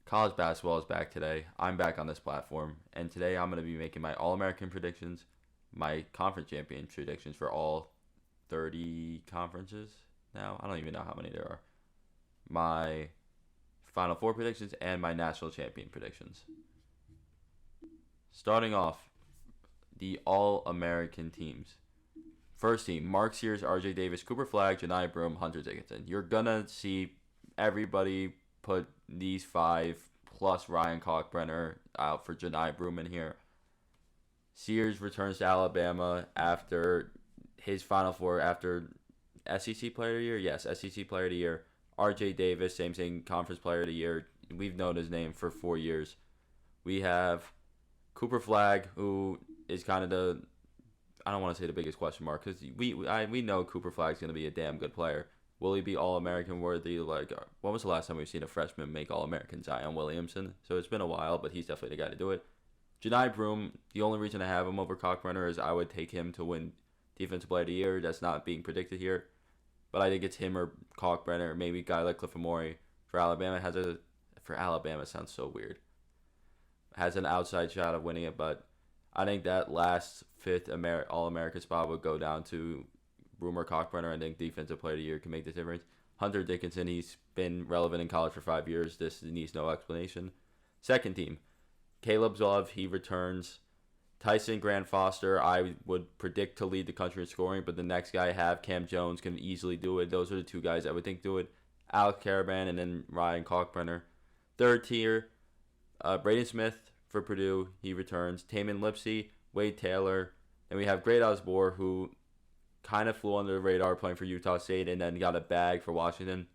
College basketball is back today. I'm back on this platform, and today I'm going to be making my All American predictions, my conference champion predictions for all 30 conferences now. I don't even know how many there are. My Final Four predictions, and my national champion predictions. Starting off, the All American teams. First team, Mark Sears, RJ Davis, Cooper Flag, Janai Broome, Hunter Dickinson. You're going to see everybody put these five plus Ryan Kalkbrenner out for Janai Broome in here. Sears returns to Alabama after his Final Four, after SEC Player of the Year. Yes, SEC Player of the Year. RJ Davis, same thing, Conference Player of the Year. We've known his name for 4 years. We have Cooper Flag, who is kind of the, I don't want to say the biggest question mark, because we know Cooper Flag's going to be a damn good player. Will he be All-American worthy? Like, when was the last time we've seen a freshman make All-American? Zion Williamson. So it's been a while, but he's definitely the guy to do it. Janai Broome, the only reason I have him over Kalkbrenner is I would take him to win Defensive Player of the Year. That's not being predicted here. But I think it's him or Kalkbrenner, or maybe a guy like Cliff Amore for Alabama. For Alabama sounds so weird. Has an outside shot of winning it, but I think that last fifth All-American spot would go down to Broome or Kalkbrenner. I think Defensive Player of the Year can make the difference. Hunter Dickinson, he's been relevant in college for 5 years. This needs no explanation. Second team, Caleb Love, he returns. Tyson Grant Foster, I would predict to lead the country in scoring, but the next guy I have, Cam Jones, can easily do it. Those are the two guys I would think do it. Alex Caravan and then Ryan Kalkbrenner. Third tier, Braden Smith for Purdue, he returns. Tamin Lipsey, Wade Taylor. And we have Great Osborne, who kind of flew under the radar playing for Utah State and then got a bag for Washington.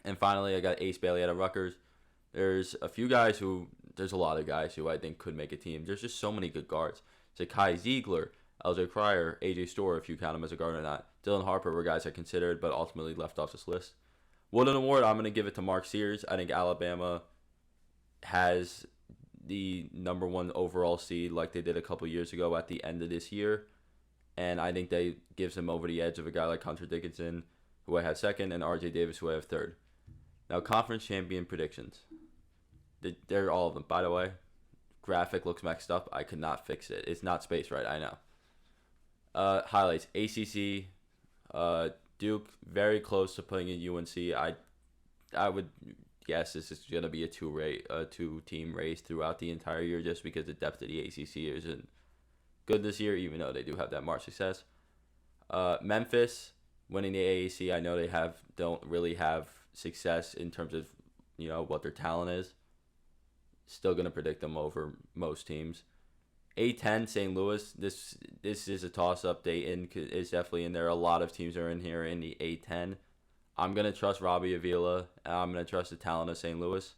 And finally, I got Ace Bailey out of Rutgers. There's a lot of guys who I think could make a team. There's just so many good guards. Zakai Ziegler, LJ Cryer, AJ Storr, if you count him as a guard or not. Dylan Harper were guys I considered, but ultimately left off this list. Wooden Award, I'm going to give it to Mark Sears. I think Alabama has the number one overall seed like they did a couple years ago at the end of this year. And I think that gives him over the edge of a guy like Hunter Dickinson, who I have second, and RJ Davis, who I have third. Now, conference champion predictions. They're all of them. By the way, graphic looks messed up. I could not fix it. It's not spaced right, I know. Highlights. ACC, Duke, very close to putting in UNC. I would guess this is going to be a two-team race throughout the entire year just because the depth of the ACC isn't good this year, even though they do have that March success. Memphis winning the AAC. I know they don't really have success in terms of what their talent is. Still going to predict them over most teams. A10, St. Louis. This is a toss-up. Dayton is definitely in there. A lot of teams are in here in the A10. I'm going to trust Robbie Avila. I'm going to trust the talent of St. Louis.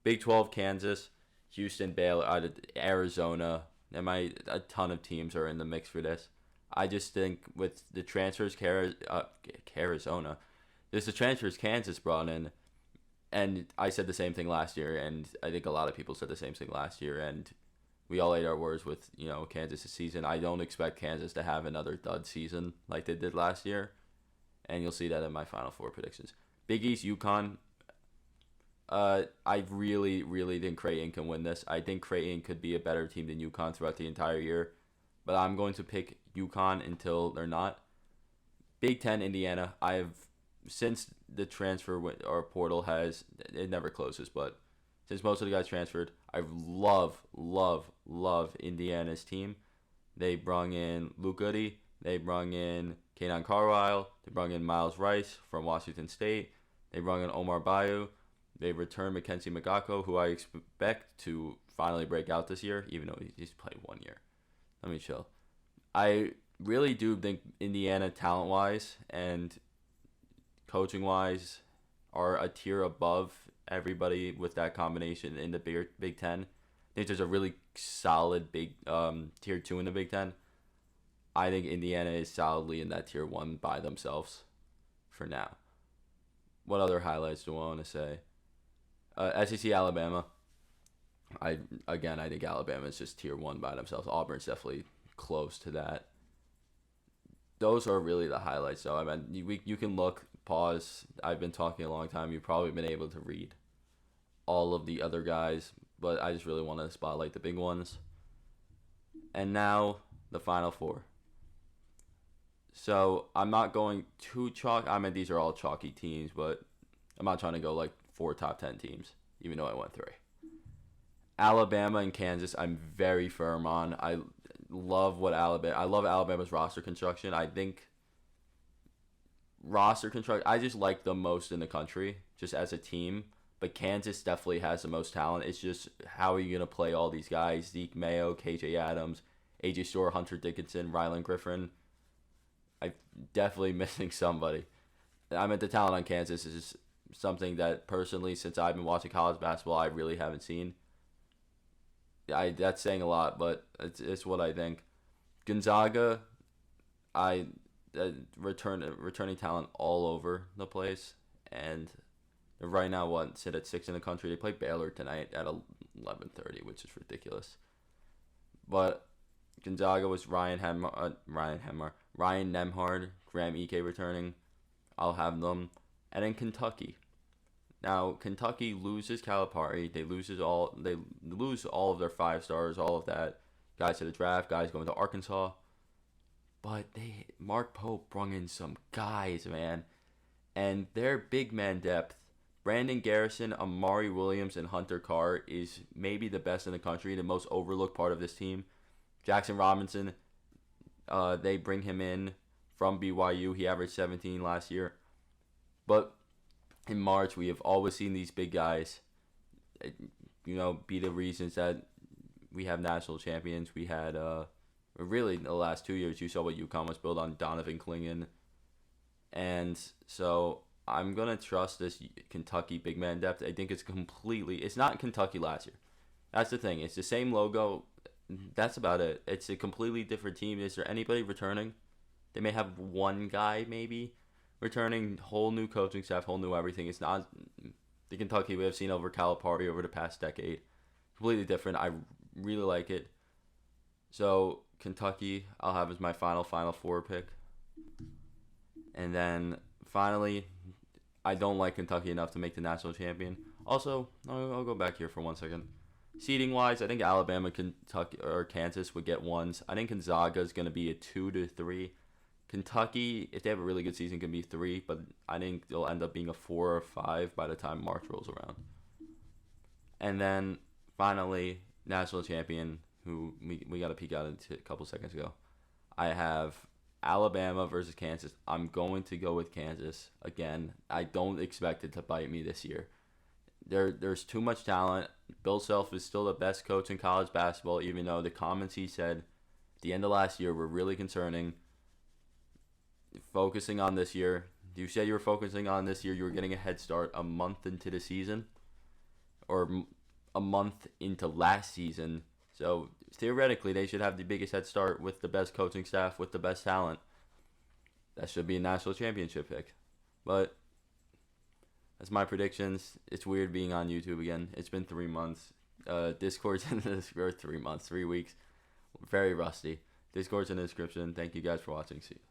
Big 12, Kansas, Houston, Baylor, Arizona. A ton of teams are in the mix for this. I just think with the transfers, Arizona, there's the transfers Kansas brought in. And I said the same thing last year, and I think a lot of people said the same thing last year, and we all ate our words with, Kansas' season. I don't expect Kansas to have another dud season like they did last year, and you'll see that in my Final Four predictions. Big East, UConn. I really, really think Creighton can win this. I think Creighton could be a better team than UConn throughout the entire year, but I'm going to pick UConn until they're not. Big Ten, Indiana. Since the transfer or portal it never closes, but since most of the guys transferred, I love Indiana's team. They brung in Luke Goody. They brung in Kanan Carlisle. They brung in Miles Rice from Washington State. They brung in Omar Bayou. They returned Mackenzie Magako, who I expect to finally break out this year, even though he's played 1 year. Let me chill. I really do think Indiana, talent-wise and coaching-wise, are a tier above everybody with that combination in the Big Ten. I think there's a really solid big tier 2 in the Big Ten. I think Indiana is solidly in that tier 1 by themselves for now. What other highlights do I want to say? SEC Alabama. I think Alabama is just tier 1 by themselves. Auburn's definitely close to that. Those are really the highlights, though. I mean, you can look, pause. I've been talking a long time. You've probably been able to read all of the other guys, but I just really want to spotlight the big ones. And now the final four. So I'm not going too chalk. I mean, these are all chalky teams, but I'm not trying to go like 4 top 10 teams, even though I went 3. Alabama and Kansas, I'm very firm on. I love Alabama's roster construction. I think I just like them most in the country, just as a team. But Kansas definitely has the most talent. It's just how are you going to play all these guys? Zeke Mayo, KJ Adams, AJ Storr, Hunter Dickinson, Rylan Griffin. I'm definitely missing somebody. I mean, the talent on Kansas is something that personally, since I've been watching college basketball, I really haven't seen. That's saying a lot, but it's what I think. Gonzaga, returning talent all over the place, and right now sit at 6 in the country. They play Baylor tonight at 11:30, which is ridiculous. But Gonzaga was Ryan Nembhard, Graham Ike returning. I'll have them. And then Kentucky. Now Kentucky loses Calipari. They lose all of their 5 stars, all of that. Guys to the draft, guys going to Arkansas. But Mark Pope brought in some guys, man. And their big man depth, Brandon Garrison, Amari Williams, and Hunter Carr is maybe the best in the country, the most overlooked part of this team. Jackson Robinson, they bring him in from BYU. He averaged 17 last year. But in March, we have always seen these big guys, be the reasons that we have national champions. We had, really in the last 2 years, you saw what UConn was built on, Donovan Clingan. And so I'm going to trust this Kentucky big man depth. I think it's not Kentucky last year. That's the thing. It's the same logo. That's about it. It's a completely different team. Is there anybody returning? They may have one guy maybe returning. Whole new coaching staff, whole new everything. It's not the Kentucky we have seen over Calipari over the past decade. Completely different. I really like it. So Kentucky, I'll have as my final four pick. And then finally, I don't like Kentucky enough to make the national champion. Also, I'll go back here for 1 second. Seeding wise, I think Alabama, Kentucky, or Kansas would get 1s. I think Gonzaga is going to be a 2 to 3. Kentucky, if they have a really good season, can be 3, but I think they'll end up being a 4 or 5 by the time March rolls around. And then finally, national champion, who we got to peek out into a couple seconds ago. I have Alabama versus Kansas. I'm going to go with Kansas again. I don't expect it to bite me this year. There's too much talent. Bill Self is still the best coach in college basketball, even though the comments he said at the end of last year were really concerning. Focusing on this year. You said you were focusing on this year. You were getting a head start a month into the season, or a month into last season. So theoretically, they should have the biggest head start with the best coaching staff, with the best talent. That should be a national championship pick. But that's my predictions. It's weird being on YouTube again. It's been 3 months. Discord's in the 3 months, 3 weeks. Very rusty. Discord's in the description. Thank you guys for watching. See you.